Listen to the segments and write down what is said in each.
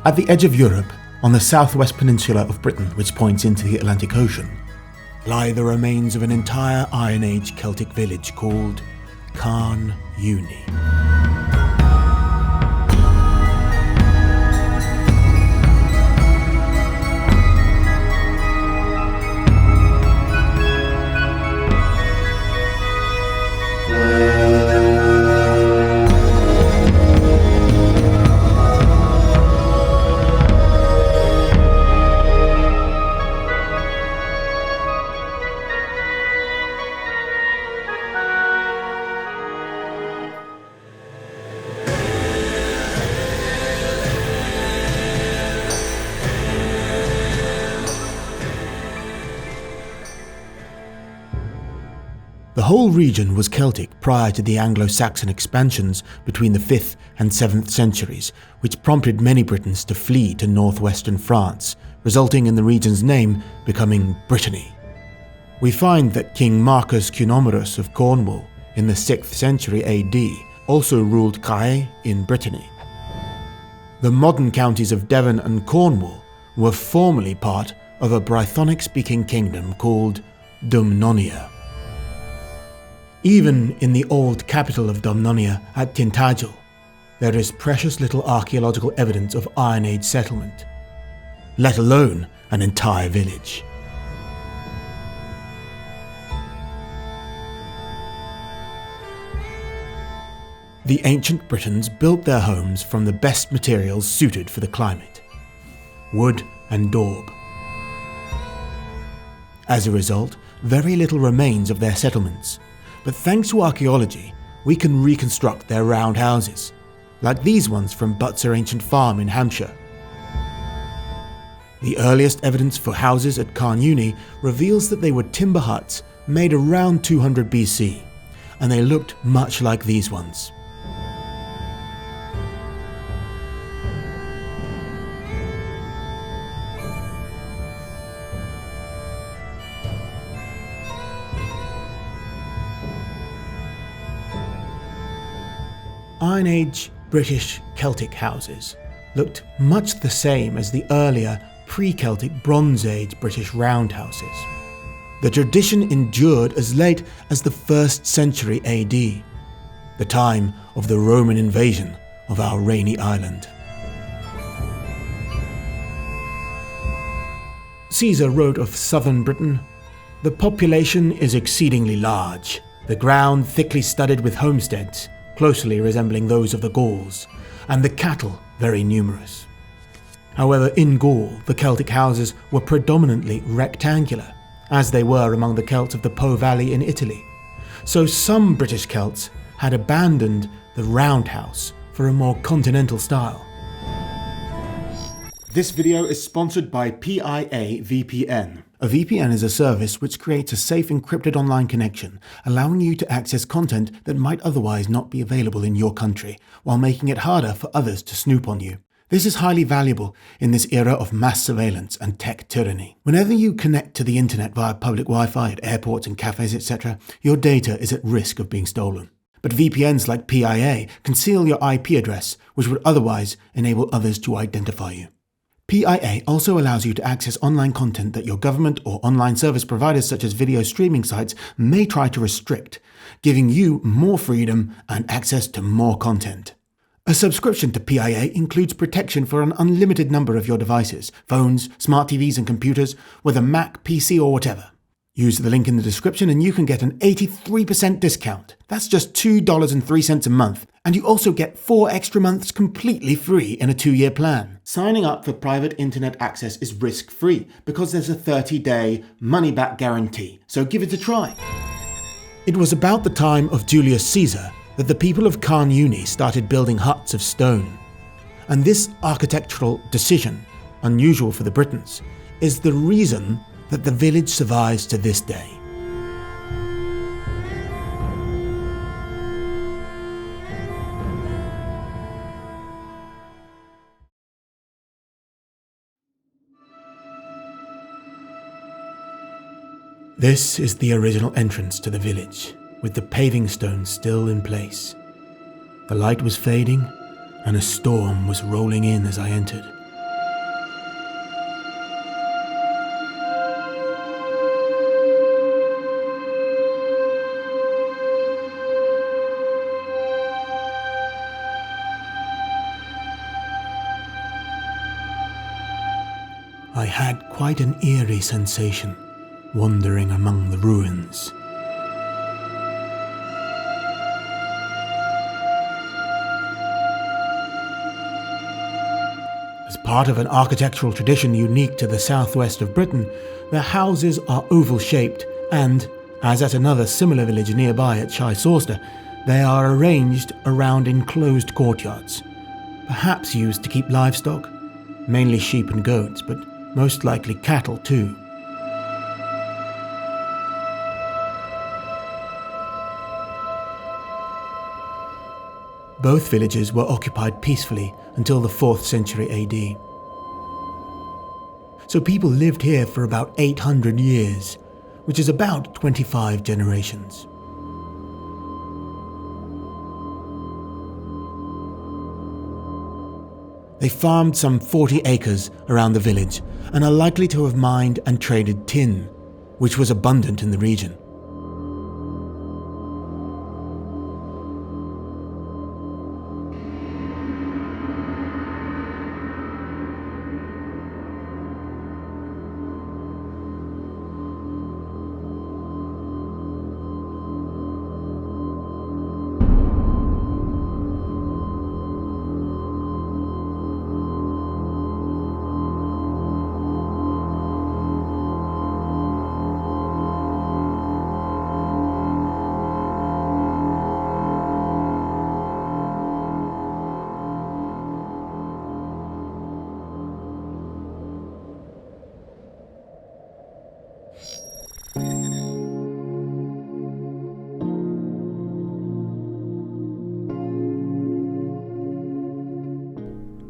At the edge of Europe, on the southwest peninsula of Britain, which points into the Atlantic Ocean, lie the remains of an entire Iron Age Celtic village called Carn Euny. The whole region was Celtic prior to the Anglo-Saxon expansions between the 5th and 7th centuries, which prompted many Britons to flee to northwestern France, resulting in the region's name becoming Brittany. We find that King Marcus Cunomerus of Cornwall in the 6th century AD also ruled Cae in Brittany. The modern counties of Devon and Cornwall were formerly part of a Brythonic-speaking kingdom called Dumnonia. Even in the old capital of Dumnonia at Tintagel, there is precious little archaeological evidence of Iron Age settlement, let alone an entire village. The ancient Britons built their homes from the best materials suited for the climate: wood and daub. As a result, very little remains of their settlements. But thanks to archaeology, we can reconstruct their roundhouses, like these ones from Butser Ancient Farm in Hampshire. The earliest evidence for houses at Carn Euny reveals that they were timber huts made around 200 BC, and they looked much like these ones. Iron Age British Celtic houses looked much the same as the earlier pre-Celtic Bronze Age British roundhouses. The tradition endured as late as the 1st century AD, the time of the Roman invasion of our rainy island. Caesar wrote of southern Britain, "The population is exceedingly large, the ground thickly studded with homesteads, closely resembling those of the Gauls, and the cattle very numerous." However, in Gaul, the Celtic houses were predominantly rectangular, as they were among the Celts of the Po Valley in Italy. So some British Celts had abandoned the roundhouse for a more continental style. This video is sponsored by PIA VPN. A VPN is a service which creates a safe encrypted online connection, allowing you to access content that might otherwise not be available in your country, while making it harder for others to snoop on you. This is highly valuable in this era of mass surveillance and tech tyranny. Whenever you connect to the internet via public Wi-Fi at airports and cafes, etc., your data is at risk of being stolen. But VPNs like PIA conceal your IP address, which would otherwise enable others to identify you. PIA also allows you to access online content that your government or online service providers such as video streaming sites may try to restrict, giving you more freedom and access to more content. A subscription to PIA includes protection for an unlimited number of your devices, phones, smart TVs and computers, whether Mac, PC or whatever. Use the link in the description and you can get an 83% discount. That's just $2.03 a month. And you also get 4 extra months completely free in a 2-year plan. Signing up for private internet access is risk-free because there's a 30-day money-back guarantee. So give it a try. It was about the time of Julius Caesar that the people of Carn Euny started building huts of stone. And this architectural decision, unusual for the Britons, is the reason that the village survives to this day. This is the original entrance to the village, with the paving stones still in place. The light was fading, and a storm was rolling in as I entered. I had quite an eerie sensation wandering among the ruins. As part of an architectural tradition unique to the southwest of Britain, their houses are oval-shaped and, as at another similar village nearby at Shai Sorster, they are arranged around enclosed courtyards, perhaps used to keep livestock, mainly sheep and goats, but most likely cattle too. Both villages were occupied peacefully until the 4th century AD. So people lived here for about 800 years, which is about 25 generations. They farmed some 40 acres around the village and are likely to have mined and traded tin, which was abundant in the region.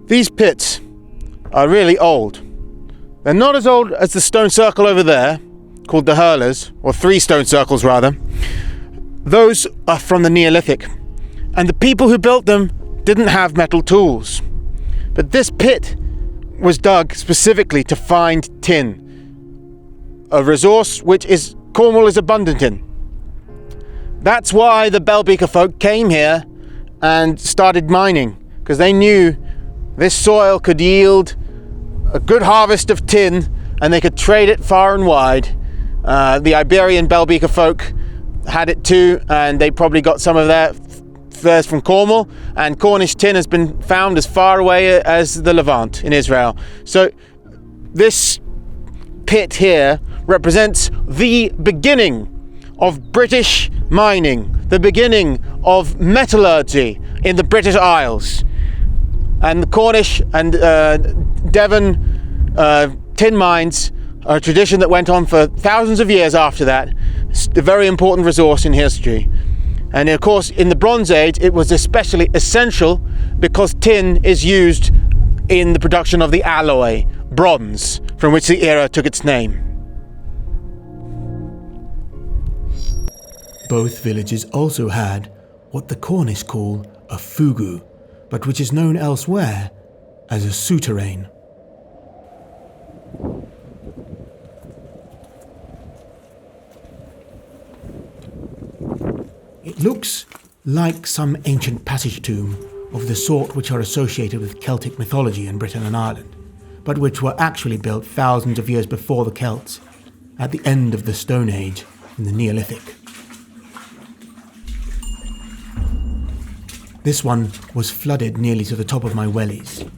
These pits are really old. They're not as old as the stone circle over there, called the Hurlers, or 3 stone circles rather. Those are from the Neolithic, and the people who built them didn't have metal tools. But this pit was dug specifically to find tin, a resource which Cornwall is abundant in. That's why the Bellbeaker folk came here and started mining, because they knew this soil could yield a good harvest of tin and they could trade it far and wide. The Iberian Bellbeaker folk had it too, and they probably got some of theirs from Cornwall, and Cornish tin has been found as far away as the Levant in Israel. So this pit here represents the beginning of British mining, the beginning of metallurgy in the British Isles. And the Cornish and Devon tin mines are a tradition that went on for thousands of years after that. It's a very important resource in history. And of course, in the Bronze Age, it was especially essential because tin is used in the production of the alloy, bronze, from which the era took its name. Both villages also had what the Cornish call a Fogou, but which is known elsewhere as a souterrain. It looks like some ancient passage tomb of the sort which are associated with Celtic mythology in Britain and Ireland, but which were actually built thousands of years before the Celts, at the end of the Stone Age in the Neolithic. This one was flooded nearly to the top of my wellies.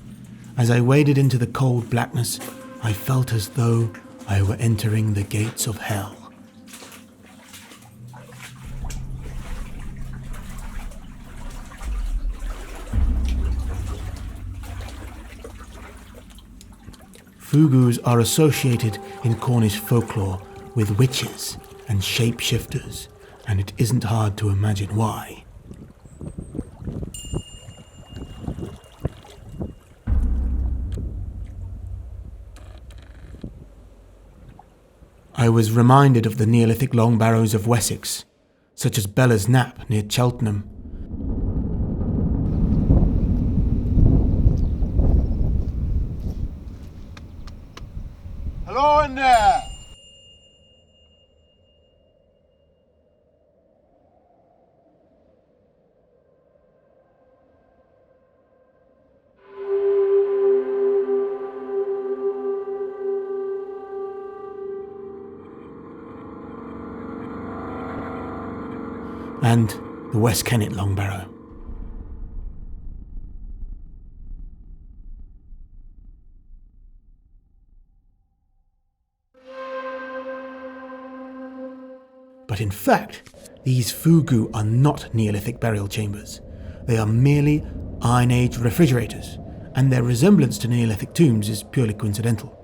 As I waded into the cold blackness, I felt as though I were entering the gates of hell. Fogous are associated in Cornish folklore with witches and shapeshifters, and it isn't hard to imagine why. I was reminded of the Neolithic long barrows of Wessex, such as Bella's Knap near Cheltenham. Hello in there! and the West Kennet Longbarrow. But in fact, these Fogou are not Neolithic burial chambers. They are merely Iron Age refrigerators, and their resemblance to Neolithic tombs is purely coincidental.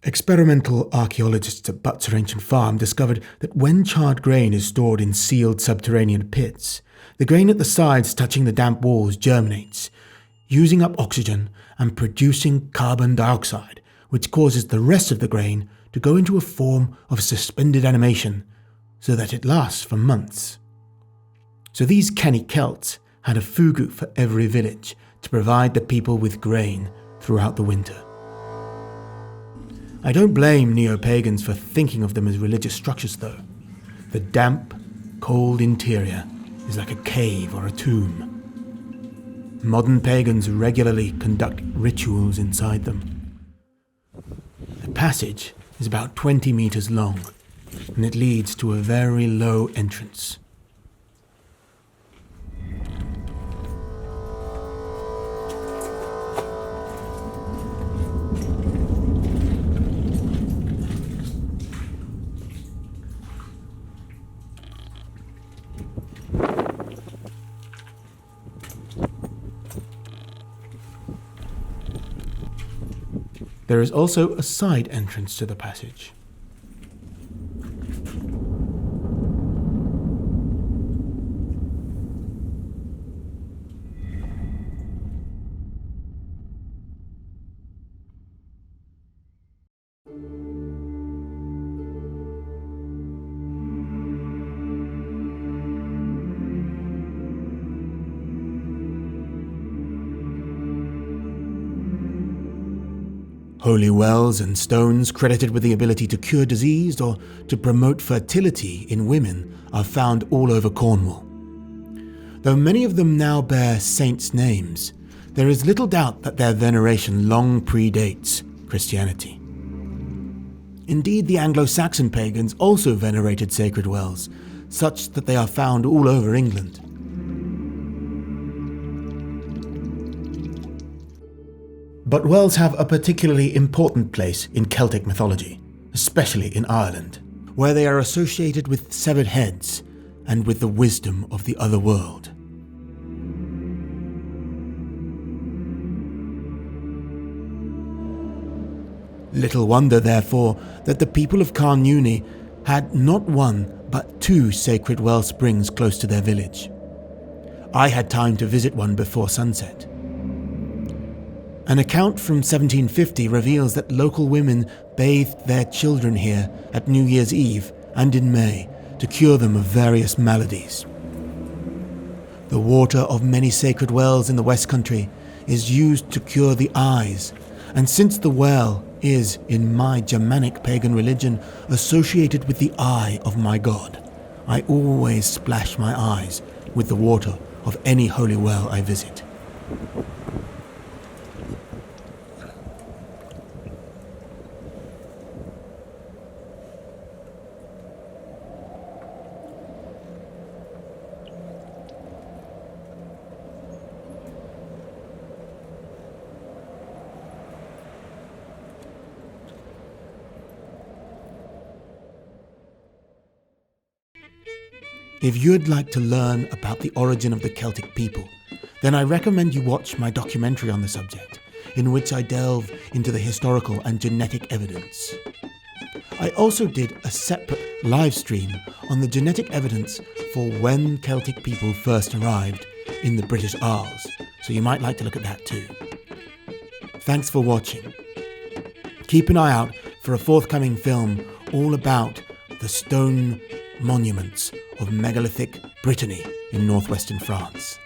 Experimental archaeologists at Butser Ancient Farm discovered that when charred grain is stored in sealed subterranean pits, the grain at the sides touching the damp walls germinates, using up oxygen and producing carbon dioxide, which causes the rest of the grain to go into a form of suspended animation so that it lasts for months. So these canny Celts had a Fogou for every village to provide the people with grain throughout the winter. I don't blame neo-pagans for thinking of them as religious structures though. The damp, cold interior is like a cave or a tomb. Modern pagans regularly conduct rituals inside them. The passage is about 20 meters long, and it leads to a very low entrance. There is also a side entrance to the passage. Holy wells and stones credited with the ability to cure disease or to promote fertility in women are found all over Cornwall. Though many of them now bear saints' names, there is little doubt that their veneration long predates Christianity. Indeed, the Anglo-Saxon pagans also venerated sacred wells, such that they are found all over England. But wells have a particularly important place in Celtic mythology, especially in Ireland, where they are associated with severed heads and with the wisdom of the other world. Little wonder, therefore, that the people of Carn Euny had not one but two sacred well springs close to their village. I had time to visit one before sunset. An account from 1750 reveals that local women bathed their children here at New Year's Eve and in May to cure them of various maladies. The water of many sacred wells in the West Country is used to cure the eyes, and since the well is, in my Germanic pagan religion, associated with the eye of my god, I always splash my eyes with the water of any holy well I visit. If you'd like to learn about the origin of the Celtic people, then I recommend you watch my documentary on the subject, in which I delve into the historical and genetic evidence. I also did a separate live stream on the genetic evidence for when Celtic people first arrived in the British Isles, so you might like to look at that too. Thanks for watching. Keep an eye out for a forthcoming film all about the stone monuments of megalithic Brittany in northwestern France.